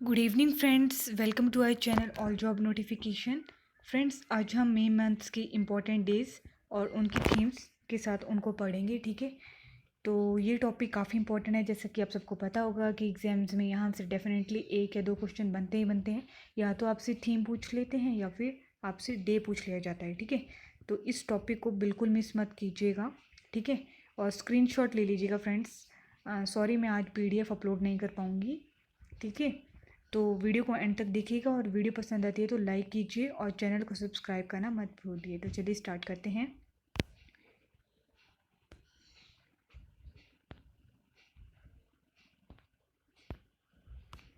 Good evening friends, welcome to our channel all job notification. Friends, आज हम मई months के इम्पॉर्टेंट डेज और उनकी थीम्स के साथ उनको पढ़ेंगे। ठीक है, तो ये टॉपिक काफ़ी इंपॉर्टेंट है। जैसा कि आप सबको पता होगा कि एग्जाम्स में यहाँ से डेफिनेटली एक या दो क्वेश्चन बनते ही बनते हैं। या तो आपसे थीम पूछ लेते हैं या फिर आपसे डे पूछ लिया जाता है। ठीक है, तो इस टॉपिक को बिल्कुल मिस मत कीजिएगा। ठीक है, और स्क्रीनशॉट ले लीजिएगा फ्रेंड्स। सॉरी, मैं आज पीडीएफ अपलोड नहीं कर पाऊँगी। ठीक है, तो वीडियो को एंड तक देखिएगा और वीडियो पसंद आती है तो लाइक कीजिए और चैनल को सब्सक्राइब करना मत भूलिए। तो चलिए स्टार्ट करते हैं।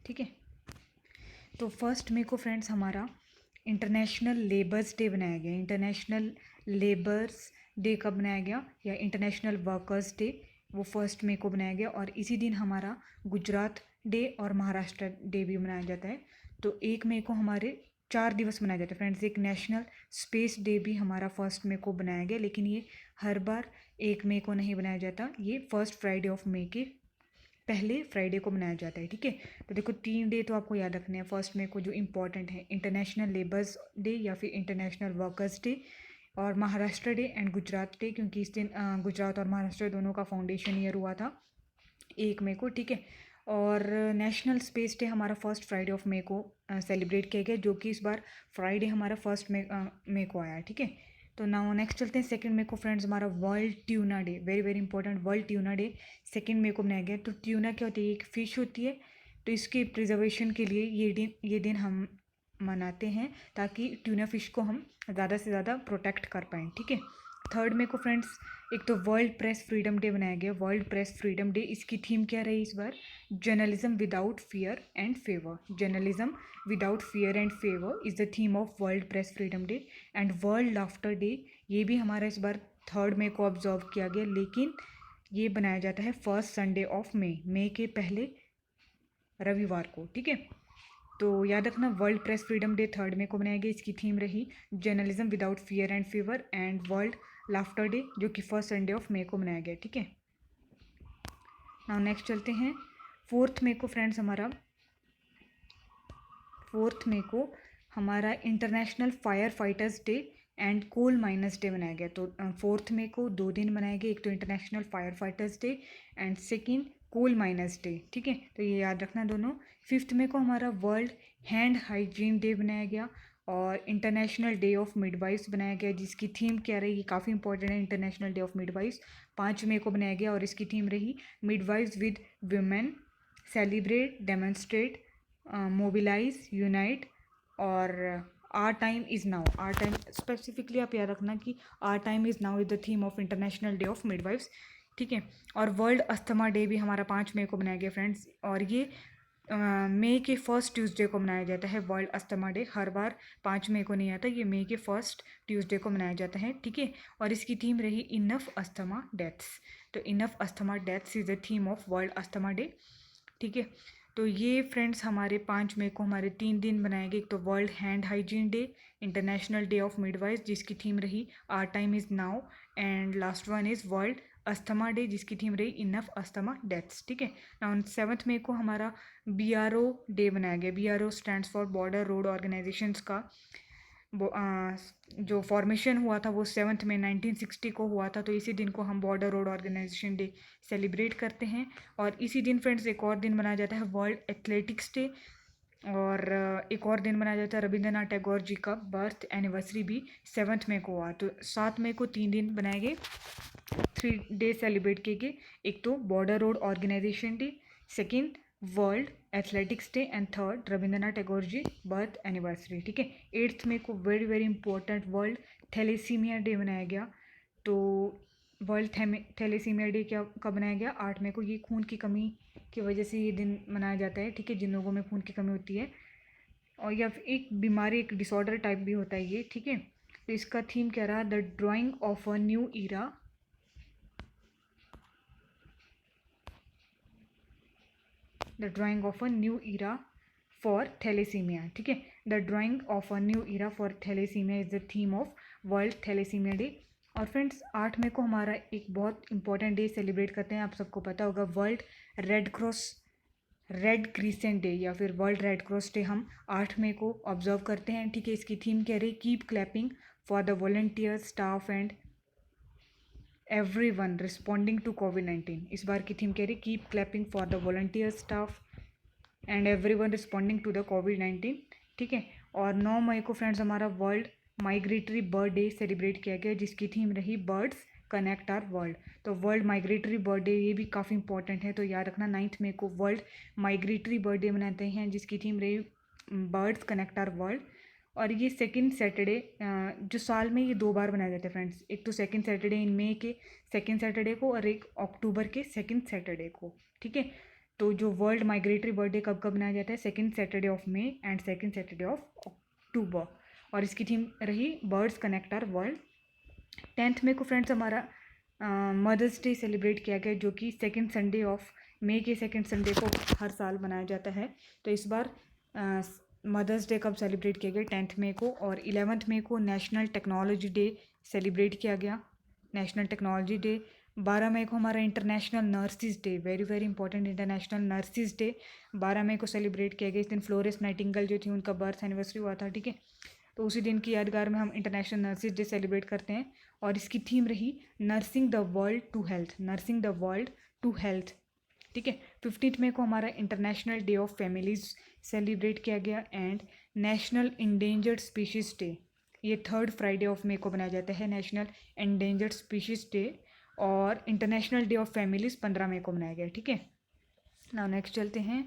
ठीक है, तो फर्स्ट मई को फ्रेंड्स हमारा इंटरनेशनल लेबर्स डे बनाया गया। इंटरनेशनल लेबर्स डे कब बनाया गया, या इंटरनेशनल वर्कर्स डे, वो फर्स्ट मई को बनाया गया। और इसी दिन हमारा गुजरात डे और महाराष्ट्र डे भी मनाया जाता है। तो 1 मई को हमारे 4 दिवस मनाए जाते हैं फ्रेंड्स। एक नेशनल स्पेस डे भी हमारा फर्स्ट मई को बनाया गया, लेकिन ये हर बार 1 मई को नहीं बनाया जाता। ये फर्स्ट फ्राइडे ऑफ मई के पहले फ्राइडे को मनाया जाता है। ठीक है, तो देखो 3 डे तो आपको याद रखने हैं। फर्स्ट मई को जो इम्पोर्टेंट है, इंटरनेशनल लेबर्स डे या फिर इंटरनेशनल वर्कर्स डे, और Maharashtra day and Gujarat day, क्योंकि इस दिन गुजरात और महाराष्ट्र दोनों का फाउंडेशन ईयर हुआ था 1 मई को। ठीक है, और नेशनल स्पेस डे हमारा फर्स्ट फ्राइडे ऑफ मई को सेलिब्रेट किया गया, जो कि इस बार फ्राइडे हमारा फर्स्ट मई को आया है। ठीक है, तो नाउ नेक्स्ट चलते हैं 2 मई को फ्रेंड्स। हमारा world tuna day, very very important, world tuna day 2 मई को मनाया गया। तो ट्यूना क्या होती है, एक फ़िश होती है। तो इसके प्रिजर्वेशन के लिए ये दिन हम मनाते हैं, ताकि ट्यूना फ़िश को हम ज़्यादा से ज़्यादा प्रोटेक्ट कर पाएँ। ठीक है, 3 मई को फ्रेंड्स एक तो वर्ल्ड प्रेस फ्रीडम डे बनाया गया। वर्ल्ड प्रेस फ्रीडम डे, इसकी थीम क्या रही इस बार, journalism without fear and favour. Journalism without fear and favour is the theme of world press freedom day. And world laughter day, ये भी हमारा इस बार 3 मई को ऑब्जर्व किया गया, लेकिन ये बनाया जाता है फर्स्ट संडे ऑफ मई के पहले रविवार को। ठीक है, तो याद रखना, वर्ल्ड प्रेस फ्रीडम डे 3 मई को मनाया गया। इसकी थीम रही journalism without fear and favour. And world laughter day, जो कि फर्स्ट संडे ऑफ मई को मनाया गया। ठीक है, नाउ नेक्स्ट चलते हैं 4 मई को फ्रेंड्स। हमारा 4 मई को हमारा international fire fighters day and coal miners day मनाया गया। तो 4 मई को 2 दिन मनाए गए, एक तो international fire fighters day and second coal miners day. ठीक है, तो ये याद रखना दोनों। 5 मई को हमारा वर्ल्ड हैंड हाइजीन डे बनाया गया और इंटरनेशनल डे ऑफ मिडवाइफ्स बनाया गया, जिसकी थीम क्या रही, काफ़ी इंपॉर्टेंट है। इंटरनेशनल डे ऑफ मिडवाइफ्स 5 मई को बनाया गया और इसकी थीम रही midwives with women, celebrate, demonstrate, mobilise, unite, और our time is now. Our time specifically आप याद रखना कि our time is now is the theme of international day of midwives. ठीक है, और वर्ल्ड अस्थमा डे भी हमारा 5 मई को मनाया गया फ्रेंड्स, और ये मई के फर्स्ट ट्यूसडे को मनाया जाता है। वर्ल्ड अस्थमा डे हर बार 5 मई को नहीं आता, ये मई के फर्स्ट ट्यूसडे को मनाया जाता है। ठीक है, और इसकी थीम रही इनफ अस्थमा डेथ्स। तो enough asthma deaths is the theme of world asthma day. ठीक है, तो ये फ्रेंड्स हमारे 5 मई को हमारे 3 दिन बनाए गए। एक तो world hand hygiene day, international day of midwife, जिसकी थीम रही our time is now, and last one is world asthma day, जिसकी थीम रही इनफ अस्थमा डेथ्स। ठीक है, नाउ 7 मई को हमारा BRO डे बनाया गया। BRO stands for border road organisations का जो फॉर्मेशन हुआ था वो 7 मई 1960 को हुआ था। तो इसी दिन को हम border road organisation day celebrate करते हैं। और इसी दिन फ्रेंड्स एक और दिन मनाया जाता है वर्ल्ड एथलेटिक्स डे, और एक और दिन मनाया जाता है रविंद्रनाथ टैगोर जी का बर्थ एनिवर्सरी भी 7 मई को हुआ। तो 7 मई को 3 दिन बनाए गए, 3 डे सेलिब्रेट किए गए। एक तो border road organisation day, second world athletics day, and third Rabindranath Tagore ji birth anniversary. ठीक है, 8 मई को very very important world thalassaemia day मनाया गया। तो वर्ल्ड थैलेसीमिया डे क्या कब बनाया गया, 8 मई को। ये खून की कमी की वजह से ये दिन मनाया जाता है। ठीक है, जिन लोगों में खून की कमी होती है, और या फिर एक बीमारी, एक डिसऑर्डर टाइप भी होता है ये। ठीक है, तो इसका थीम क्या रहा, the drawing of a new era, the drawing of a new era for thalassaemia. ठीक है, the drawing of a new era for thalassaemia is the theme of world thalassaemia day. और फ्रेंड्स 8 मई को हमारा एक बहुत इंपॉर्टेंट डे सेलिब्रेट करते हैं, आप सबको पता होगा, world red cross red crescent day या फिर वर्ल्ड रेड क्रॉस डे हम 8 मई को ऑब्जर्व करते हैं, ठीक है। इसकी थीम कह रही keep clapping for the volunteers staff and everyone responding to COVID-19। इस बार की थीम कह रही keep clapping for the volunteer staff and everyone responding to the कोविड-19, ठीक है। और 9 मई को फ्रेंड्स हमारा world migratory bird day celebrate किया गया, जिसकी थीम रही बर्ड्स कनेक्ट आर वर्ल्ड। तो वर्ल्ड माइग्रेटरी बर्ड डे ये भी काफ़ी इंपॉर्टेंट है, तो याद रखना 9 मई को वर्ल्ड माइग्रेटरी बर्ड डे मनाते हैं, जिसकी थीम रही बर्ड्स कनेक्ट आर वर्ल्ड। और ये सेकंड सैटरडे जो साल में ये 2 बार बनाया जाता है फ्रेंड्स, एक तो सेकंड सैटरडे इन मई के सेकंड सैटरडे को और एक अक्टूबर के सेकंड सैटरडे को, ठीक है। तो जो वर्ल्ड माइग्रेटरी बर्ड डे कब कब मनाया जाता है, second Saturday of May and second Saturday of October. और इसकी थीम रही बर्ड्स कनेक्ट आर वर्ल्ड। 10 मई को फ्रेंड्स हमारा मदर्स डे सेलिब्रेट किया गया, जो कि सेकंड संडे ऑफ मई के सेकंड संडे को हर साल मनाया जाता है। तो इस बार मदर्स डे कब सेलिब्रेट किया गया, 10 मई को। और 11 मई को नेशनल टेक्नोलॉजी डे सेलिब्रेट किया गया, नेशनल टेक्नोलॉजी डे। 12 मई को हमारा international nurses day, very very important international nurses day 12 मई को सेलिब्रेट किया गया। इस दिन फ्लोरेंस नाइटिंगेल जो थी उनका बर्थ एनिवर्सरी हुआ था, ठीक है। तो उसी दिन की यादगार में हम इंटरनेशनल नर्सिस डे सेलिब्रेट करते हैं। और इसकी थीम रही nursing the world to health, nursing the world to health, ठीक है। 15 मई को हमारा international day of families celebrate किया गया। And national endangered species day ये 3rd फ्राइडे ऑफ मई को बनाया जाता है, नेशनल इंडेंजर्ड स्पीशीज़ डे। और इंटरनेशनल डे ऑफ फैमिलीज 15 मई को मनाया गया, ठीक है ना। नेक्स्ट चलते हैं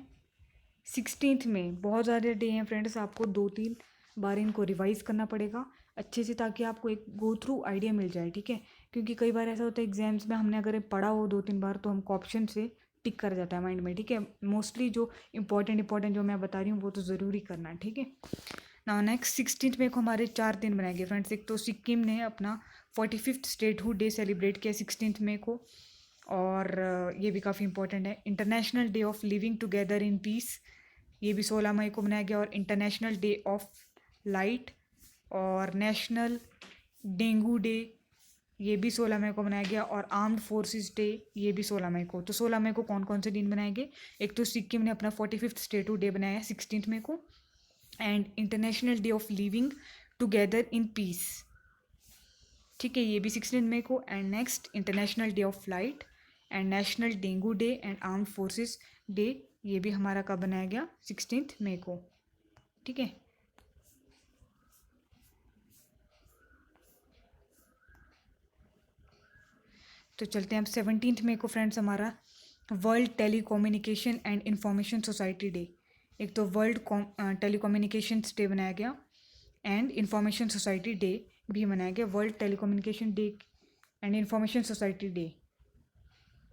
16 में। बहुत ज़्यादा डे हैं फ्रेंड्स, आपको 2-3 बार इनको रिवाइज़ करना पड़ेगा अच्छे से, ताकि आपको एक गो थ्रू आइडिया मिल जाए, ठीक है। क्योंकि कई बार ऐसा होता है एग्जाम्स में हमने अगर पढ़ा हो 2-3 बार तो हमको ऑप्शन से टिक कर जाता है माइंड में, ठीक है। मोस्टली जो इंपॉर्टेंट जो मैं बता रही हूँ वो तो ज़रूरी करना है, ठीक है ना। नेक्स्ट 16 मई को हमारे 4 दिन बनाए गए फ्रेंड्स। एक तो सिक्किम ने अपना 45th स्टेटहुड डे सेलिब्रेट किया 16 मई को, और ये भी काफ़ी इंपॉर्टेंट है। International day of living together in peace ये भी 16 मई को मनाया गया। और इंटरनेशनल डे ऑफ लाइट और नेशनल डेंगू डे ये भी 16 मई को मनाया गया। और आर्म्ड फोर्सेस डे ये भी 16 मई को। तो 16 मई को कौन कौन से दिन बनाएंगे, एक तो सिक्किम ने अपना 45th स्टेटहुड डे बनाया है 16 मई को, and international day of living together in peace, ठीक है, ये भी 16 मई को। And next international day of flight and national dengue day and armed forces day ये भी हमारा कब बनाया गया, 16 मई को, ठीक है। तो चलते हैं अब 17 मई को फ्रेंड्स हमारा world telecommunication and information society day. एक तो वर्ल्ड टेलीकम्युनिकेशंस डे बनाया गया एंड इंफॉर्मेशन सोसाइटी डे भी मनाया गया। World telecommunication day and information society day,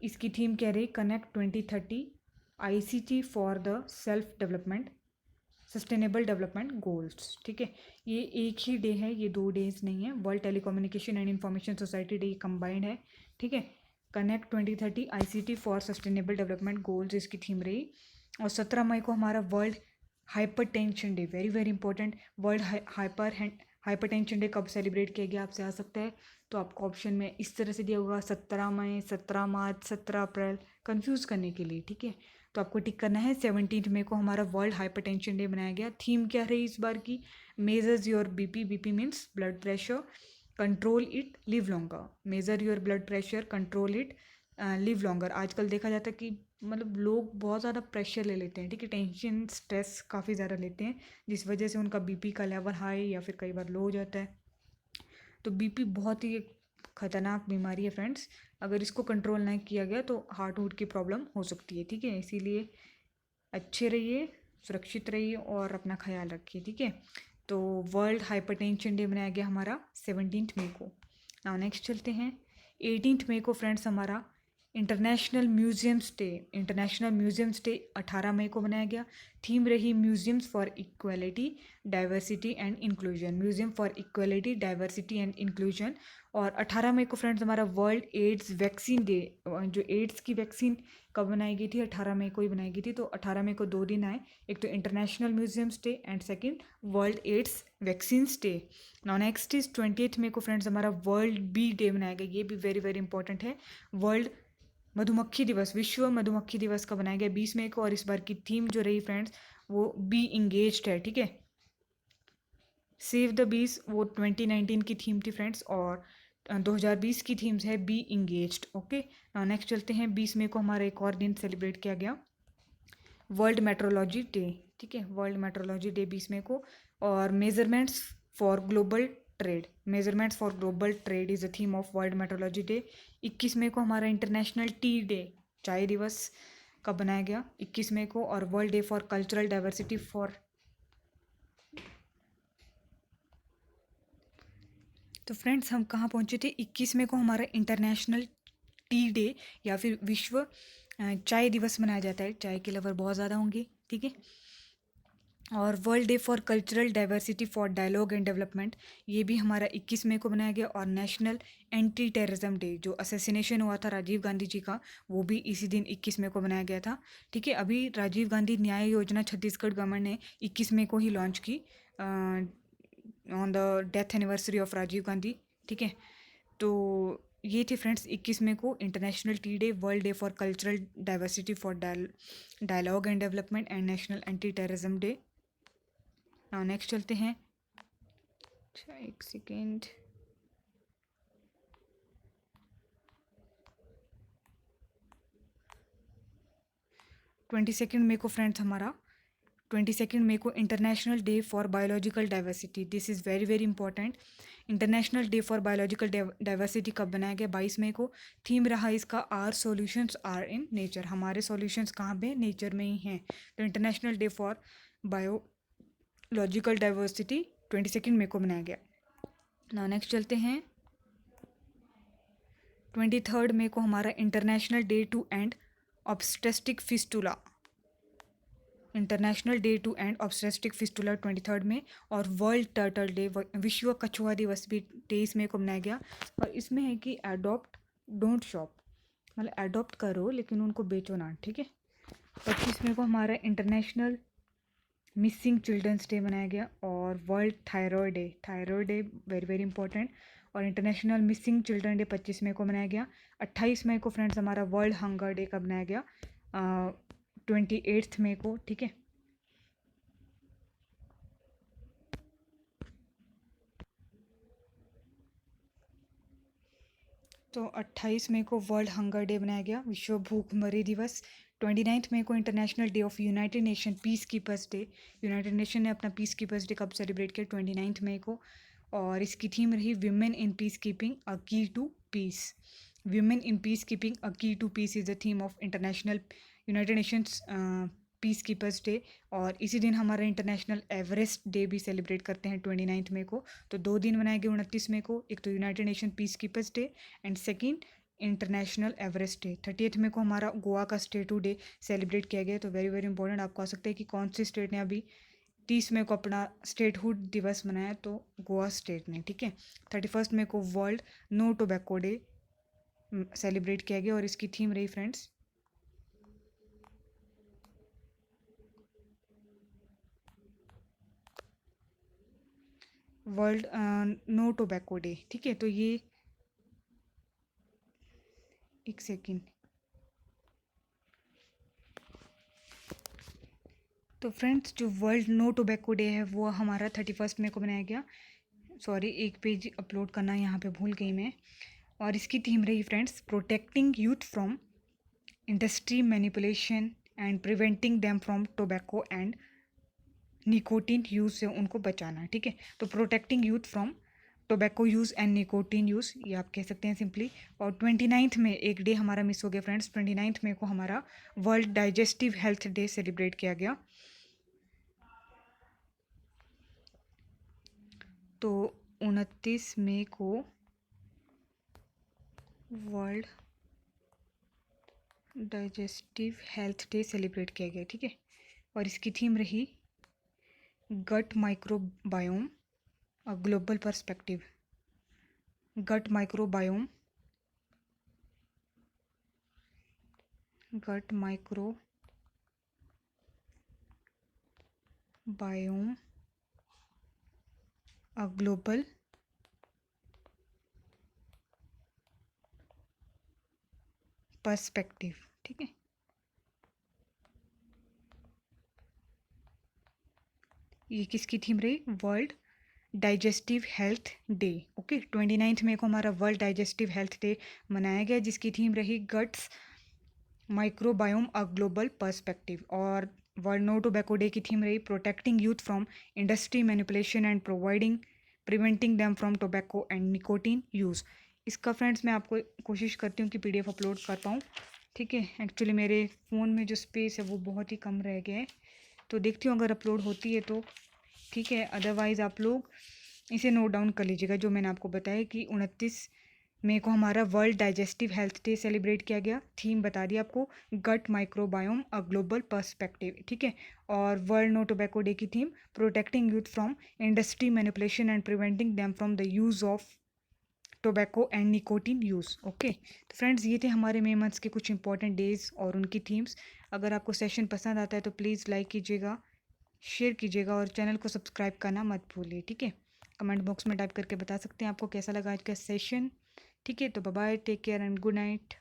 इसकी थीम क्या रही, connect 2030 ICT for the self development sustainable development goals, ठीक है। ये एक ही डे है, ये 2 डेज नहीं है। World telecommunication and information society day combined है, ठीक है। Connect 2030 ICT for sustainable development goals इसकी थीम रही। और 17 मई को हमारा world hyper tension day, very very important. World hyper tension day कब सेलिब्रेट किया गया आपसे आ सकता है, तो आपको ऑप्शन में इस तरह से दिया होगा 17 मई, 17 मार्च, 17 अप्रैल, कन्फ्यूज़ करने के लिए, ठीक है। तो आपको टिक करना है 17 मई को हमारा वर्ल्ड हाइपरटेंशन डे मनाया गया। थीम क्या रही इस बार की, measures your BP means blood pressure, control it, live longer. Major your blood pressure, control it, live longer. आजकल देखा जाता है कि मतलब लोग बहुत ज़्यादा प्रेशर ले लेते हैं, ठीक है, टेंशन स्ट्रेस काफ़ी ज़्यादा लेते हैं, जिस वजह से उनका बीपी का लेवल हाई या फिर कई बार लो हो जाता है। तो बीपी बहुत ही ख़तरनाक बीमारी है फ्रेंड्स, अगर इसको कंट्रोल नहीं किया गया तो हार्ट वूट की प्रॉब्लम हो सकती है, ठीक है। इसीलिए अच्छे रहिए, सुरक्षित रहिए और अपना ख्याल रखिए, ठीक है। तो वर्ल्ड हाइपरटेंशन डे मनाया गया हमारा 17 मई को। नाउ नेक्स्ट चलते हैं 18 मई को फ्रेंड्स हमारा international museums day. International museums day 18 मई को मनाया गया। थीम रही museums for equality, diversity and inclusion, museum for equality, diversity and inclusion. और 18 मई को फ्रेंड्स हमारा वर्ल्ड एड्स वैक्सीन डे, जो एड्स की वैक्सीन कब बनाई गई थी, 18 मई को ही बनाई गई थी। तो 18 मई को 2 दिन आए, एक तो international museums day and second world AIDS vaccines day. Now next is 20 मई को फ्रेंड्स हमारा वर्ल्ड बी डे मनाया गया, ये भी वेरी वेरी इंपॉर्टेंट है। वर्ल्ड मधुमक्खी दिवस, विश्व मधुमक्खी दिवस का बनाया गया 20 मई को, और इस बार की थीम जो रही फ्रेंड्स वो बी इंगेज्ड है, ठीक है। सेव द बीस वो 2019 की थीम थी फ्रेंड्स, और 2020 की थीम्स है बी इंगेज्ड। ओके, नेक्स्ट चलते हैं। 20 मई को हमारा एक और दिन सेलिब्रेट किया गया, वर्ल्ड मेट्रोलॉजी डे, ठीक है। वर्ल्ड मेट्रोलॉजी डे 20 मई को। और measurements for global trade, measurements for global trade is the theme of world metrology day. 21 मई को हमारा इंटरनेशनल टी डे, चाय दिवस का बनाया गया 21 मई को। और world day for cultural diversity for, तो फ्रेंड्स हम कहाँ पहुँचे थे, 21 मई को हमारा इंटरनेशनल टी डे या फिर विश्व चाय दिवस मनाया जाता है। चाय के लवर बहुत ज़्यादा होंगे, ठीक है। और world day for cultural diversity for dialogue and development, ये भी हमारा 21 मई को बनाया गया। और नेशनल एंटी टेररिज्म डे, जो असेसिनेशन हुआ था राजीव गांधी जी का, वो भी इसी दिन 21 मई को बनाया गया था, ठीक है। अभी राजीव गांधी न्याय योजना छत्तीसगढ़ गवर्नमेंट ने 21 मई को ही लॉन्च की on the death anniversary of Rajiv Gandhi, ठीक है। तो ये थे फ्रेंड्स 21 मई को international tea day, world day for cultural diversity for dialogue and development and national anti terrorism day. Next चलते हैं। अच्छा एक सेकेंड, 22 मई को फ्रेंड्स हमारा 22 मई को international day for biological diversity, this is very very important. International day for biological diversity कब बनाया गया, 22 मई को। थीम रहा इसका our solutions are in nature, हमारे सॉल्यूशंस कहाँ पे, नेचर में ही हैं। तो international day for biological diversity 22 मई को बनाया गया। नेक्स्ट चलते हैं। 23 मई को हमारा international day to end obstetric fistula, international day to end obstetric fistula 23 में। और वर्ल्ड टर्टल डे, विश्व कछुआ दिवस भी 23 मई को मनाया गया। और इसमें है कि अडॉप्ट डोंट शॉप, मतलब अडॉप्ट करो लेकिन उनको बेचो ना, ठीक है। 25 मई को हमारा इंटरनेशनल मिसिंग चिल्ड्रंस डे मनाया गया। और world thyroid day very very important. और इंटरनेशनल मिसिंग चिल्ड्रन डे 25 मई को मनाया गया। 28 मई को फ्रेंड्स हमारा वर्ल्ड हंगर डे का मनाया गया 28 मई को, ठीक है। तो 28 मई को वर्ल्ड हंगर डे बनाया गया, विश्व भूखमरी दिवस। 29 मई को international day of United Nation peace keepers day, United Nation ने अपना पीस कीपर्स डे कब सेलिब्रेट किया, 29 मई को। और इसकी थीम रही women in peace keeping a key to peace, women in peace keeping a key to peace is the theme of international United Nations peace keepers day. और इसी दिन हमारा इंटरनेशनल एवरेस्ट डे भी सेलिब्रेट करते हैं 29 मई को। तो 2 दिन मनाए गए 29 मई को, एक तो United Nation peace keepers day and second international Everest day. 30 मई को हमारा गोवा का स्टेटू डे सेलिब्रेट किया गया। तो वेरी वेरी इंपॉर्टेंट, आपको आ सकता है कि कौन सी स्टेट ने अभी 30 मई को अपना स्टेटहुड दिवस मनाया, तो गोवा स्टेट ने, ठीक है। 31 मई को world no tobacco day celebrate किया गया। और इसकी थीम रही friends world no tobacco day, ठीक है। तो ये एक सेकेंड, तो फ्रेंड्स जो वर्ल्ड नो टोबैको डे है वो हमारा 31 मई को मनाया गया। सॉरी एक पेज अपलोड करना यहाँ पे भूल गई मैं। और इसकी थीम रही friends protecting youth from industry manipulation and preventing them from tobacco and nicotine use से उनको बचाना, ठीक है। तो protecting youth from tobacco use and nicotine use, ये आप कह सकते हैं सिंपली। और 29 में एक डे हमारा मिस हो गया फ्रेंड्स, 29 मई को हमारा world digestive health day celebrate किया गया। तो 29 मई को world digestive health day celebrate किया गया, ठीक है। और इसकी थीम रही gut microbiome a global perspective, gut microbiome, gut microbiome a global perspective. ठीक है, ये किसकी थीम रही? World digestive health day. Okay, 29 मई को हमारा वर्ल्ड डाइजेस्टिव हेल्थ डे मनाया गया, जिसकी थीम रही guts microbiome a global perspective. और वर्ल्ड नो टोबैको डे की थीम रही protecting youth from industry manipulation and preventing them from tobacco and nicotine use. इसका फ्रेंड्स मैं आपको कोशिश करती हूँ कि PDF अपलोड कर पाऊँ। ठीक है, एक्चुअली मेरे फ़ोन में जो स्पेस है वो बहुत ही कम रह गया है, तो देखती हूँ अगर अपलोड होती है तो ठीक है, अदरवाइज़ आप लोग इसे नोट डाउन कर लीजिएगा जो मैंने आपको बताया कि 29 मई को हमारा world digestive health day celebrate किया गया। थीम बता दी आपको, gut microbiome a global perspective. ठीक है, और वर्ल्ड नो टोबैको डे की theme protecting youth from industry manipulation and preventing them from the use of tobacco and nicotine use. Okay, तो फ्रेंड्स ये थे हमारे मई मंथ्स के कुछ इंपॉर्टेंट डेज और उनकी थीम्स। अगर आपको सेशन पसंद आता है तो प्लीज़ लाइक कीजिएगा, शेयर कीजिएगा और चैनल को सब्सक्राइब करना मत भूलिए। ठीक है, कमेंट बॉक्स में टाइप करके बता सकते हैं आपको कैसा लगा आज का सेशन। ठीक है, तो bye bye, take care and good night.